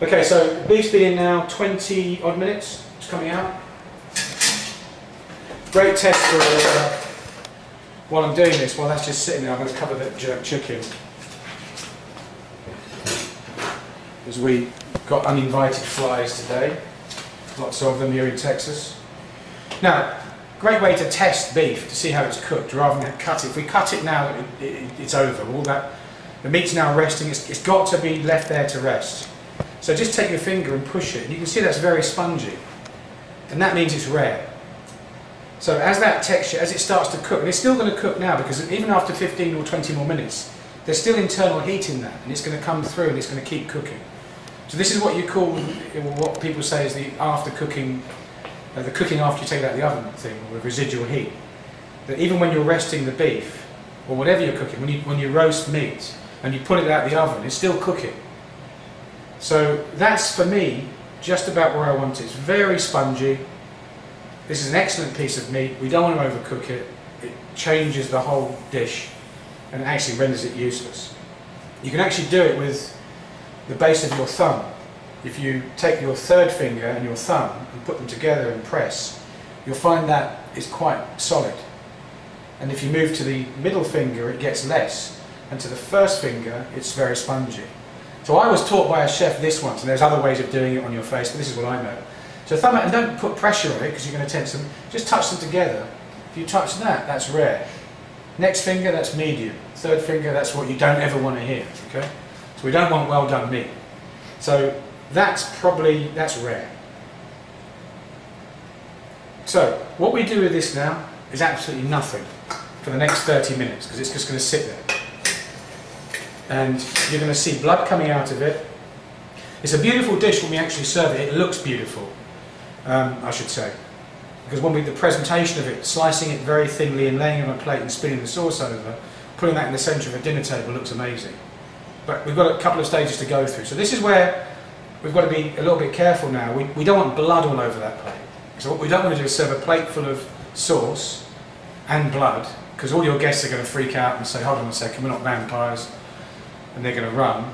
Okay, so beef's been in now 20 odd minutes. It's coming out. Great test for while I'm doing this. While that's just sitting there, I'm going to cover that jerk chicken, as we got uninvited flies today. Lots of them here in Texas. Now, great way to test beef to see how it's cooked rather than cut it. If we cut it now, it's over. All that, the meat's now resting. It's got to be left there to rest. So just take your finger and push it, and you can see that's very spongy, and that means it's rare. So as that texture, as it starts to cook, and it's still going to cook now because even after 15 or 20 more minutes, there's still internal heat in that, and it's going to come through and it's going to keep cooking. So this is what you call, what people say is the after cooking, the cooking after you take it out of the oven thing, or residual heat. That even when you're resting the beef, or whatever you're cooking, when you roast meat and you pull it out of the oven, it's still cooking. So that's, for me, just about where I want it. It's very spongy. This is an excellent piece of meat. We don't want to overcook it. It changes the whole dish and actually renders it useless. You can actually do it with the base of your thumb. If you take your third finger and your thumb and put them together and press, you'll find that it's quite solid. And if you move to the middle finger, it gets less. And to the first finger, it's very spongy. So I was taught by a chef this once, and there's other ways of doing it on your face, but this is what I know. So thumb it, and don't put pressure on it because you're going to tense them. Just touch them together. If you touch that, that's rare. Next finger, that's medium. Third finger, that's what you don't ever want to hear. Okay? So we don't want well done meat. So that's rare. So what we do with this now is absolutely nothing for the next 30 minutes because it's just going to sit there. And you're going to see blood coming out of it. It's a beautiful dish when we actually serve it. It looks beautiful, I should say. Because when the presentation of it, slicing it very thinly and laying it on a plate and spinning the sauce over, putting that in the centre of a dinner table looks amazing. But we've got a couple of stages to go through. So this is where we've got to be a little bit careful now. We don't want blood all over that plate. So what we don't want to do is serve a plate full of sauce and blood, because all your guests are going to freak out and say, hold on a second, we're not vampires, and they're going to run.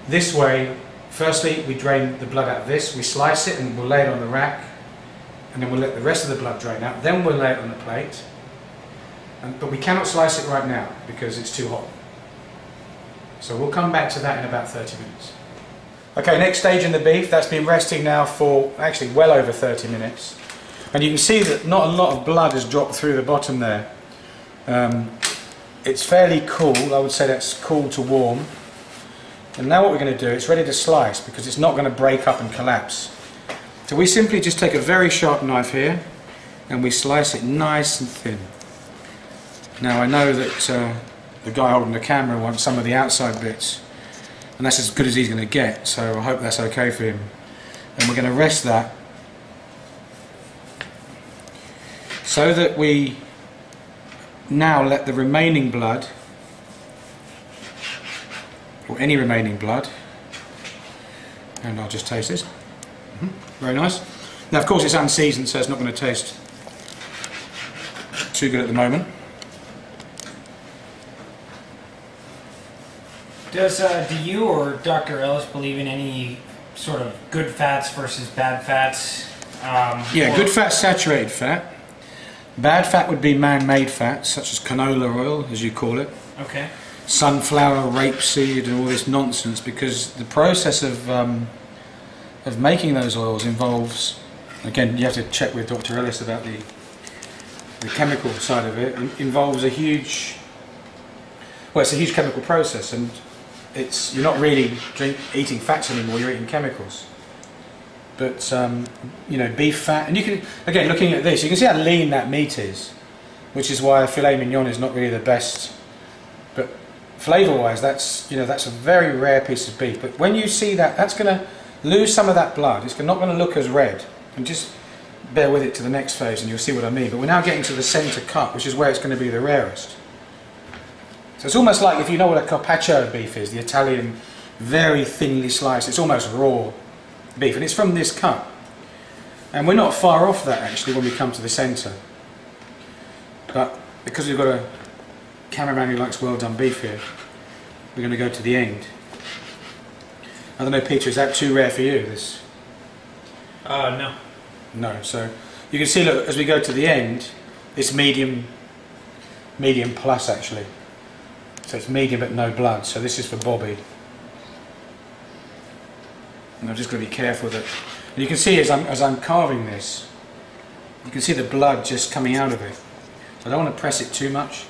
This way, firstly, we drain the blood out of this, we slice it and we'll lay it on the rack, and then we'll let the rest of the blood drain out, then we'll lay it on the plate. But we cannot slice it right now because it's too hot. So we'll come back to that in about 30 minutes. Okay, next stage in the beef, that's been resting now for actually well over 30 minutes. And you can see that not a lot of blood has dropped through the bottom there. It's fairly cool, I would say that's cool to warm. And now what we're going to do, it's ready to slice because it's not going to break up and collapse. So we simply just take a very sharp knife here and we slice it nice and thin. Now I know that the guy holding the camera wants some of the outside bits, and that's as good as he's going to get, so I hope that's okay for him. And we're going to rest that so that we now let the remaining blood, or any remaining blood, and I'll just taste this. Very nice. Now of course it's unseasoned, so it's not going to taste too good at the moment. Do you or Dr. Ellis believe in any sort of good fats versus bad fats? Yeah, good fat, saturated fat. Bad fat would be man-made fats, such as canola oil, as you call it. Okay. Sunflower, rapeseed, and all this nonsense, because the process of making those oils involves, again, you have to check with Dr. Ellis about the chemical side of it, involves a huge, well, it's a huge chemical process, and you're not really eating fats anymore, you're eating chemicals. But you know, beef fat, and you can, again, looking at this, you can see how lean that meat is, which is why a filet mignon is not really the best. But flavour-wise, that's a very rare piece of beef. But when you see that, that's going to lose some of that blood. It's not going to look as red. And just bear with it to the next phase, and you'll see what I mean. But we're now getting to the centre cut, which is where it's going to be the rarest. So it's almost like, if you know what a carpaccio beef is, the Italian, very thinly sliced, it's almost raw beef, and it's from this cut. And we're not far off that actually when we come to the centre. But because we've got a cameraman who likes well done beef here, we're going to go to the end. I don't know, Peter, is that too rare for you, this? No. No, so you can see, look, as we go to the end, it's medium plus actually. So it's medium but no blood, so this is for Bobby. And I've just got to be careful that... And you can see as I'm carving this, you can see the blood just coming out of it. So I don't want to press it too much.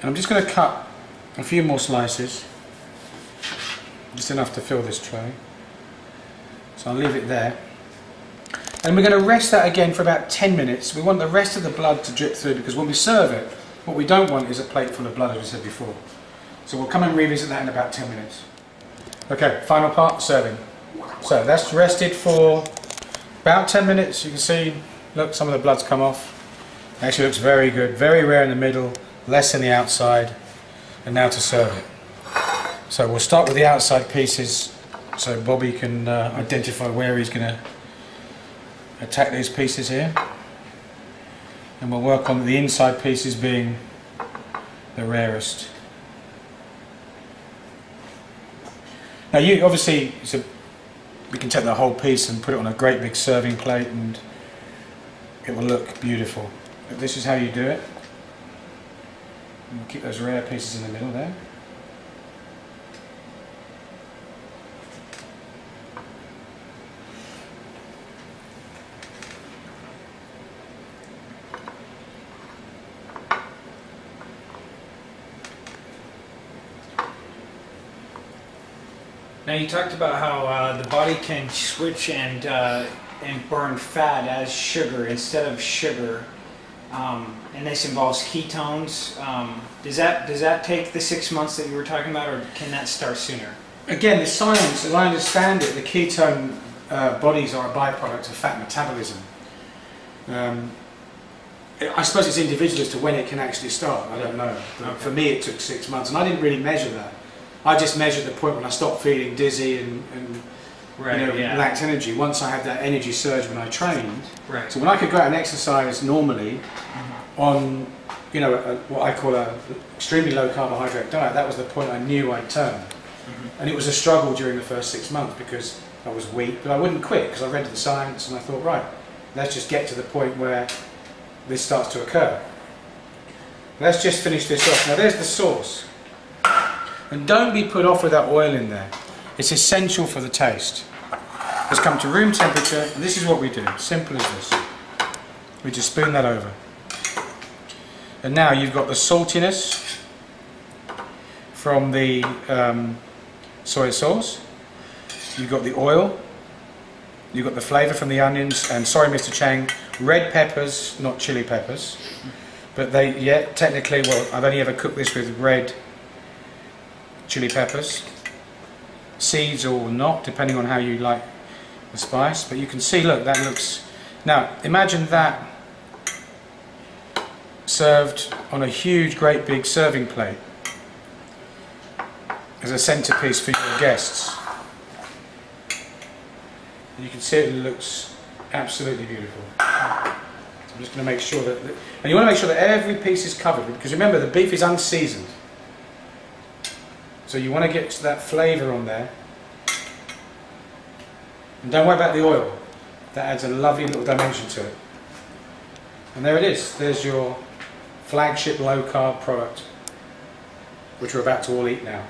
And I'm just going to cut a few more slices. Just enough to fill this tray. So I'll leave it there. And we're going to rest that again for about 10 minutes. We want the rest of the blood to drip through, because when we serve it, what we don't want is a plate full of blood, as we said before. So we'll come and revisit that in about 10 minutes. Okay, final part, serving. So that's rested for about 10 minutes. You can see, look, some of the blood's come off. Actually looks very good, very rare in the middle, less in the outside. And now to serve it. So we'll start with the outside pieces so Bobby can identify where he's going to attack these pieces here. And we'll work on the inside pieces being the rarest. Now you obviously, we can take the whole piece and put it on a great big serving plate and it will look beautiful. But this is how you do it. And we'll keep those rare pieces in the middle there. Now you talked about how the body can switch and burn fat as sugar instead of sugar, and this involves ketones. Does that take the 6 months that you were talking about, or can that start sooner? Again, the science, as I understand it, the ketone bodies are a byproduct of fat metabolism. I suppose it's individual as to when it can actually start. I don't know. But okay. For me, it took 6 months, and I didn't really measure that. I just measured the point when I stopped feeling dizzy and Right, you know, yeah. lacked energy. Once I had that energy surge when I trained, Right. so when I could go out and exercise normally on, you know, what I call a extremely low carbohydrate diet, that was the point I knew I'd turn. And it was a struggle during the first 6 months because I was weak, but I wouldn't quit because I read the science and I thought, right, let's just get to the point where this starts to occur. Let's just finish this off. Now there's the sauce. And don't be put off with that oil in there. It's essential for the taste. Let's come to room temperature, and this is what we do. Simple as this. We just spoon that over. And now you've got the saltiness from the soy sauce. You've got the oil. You've got the flavour from the onions, and sorry Mr. Chang, red peppers, not chili peppers. But they, yeah, technically, well, I've only ever cooked this with red chili peppers, seeds or not, depending on how you like the spice. But you can see, look, that looks... Now, imagine that served on a huge, great big serving plate as a centerpiece for your guests. You can see it looks absolutely beautiful. So I'm just going to make sure that... And you want to make sure that every piece is covered, because remember, the beef is unseasoned. So you want to get to that flavour on there. And don't worry about the oil. That adds a lovely little dimension to it. And there it is. There's your flagship low carb product, which we're about to all eat now.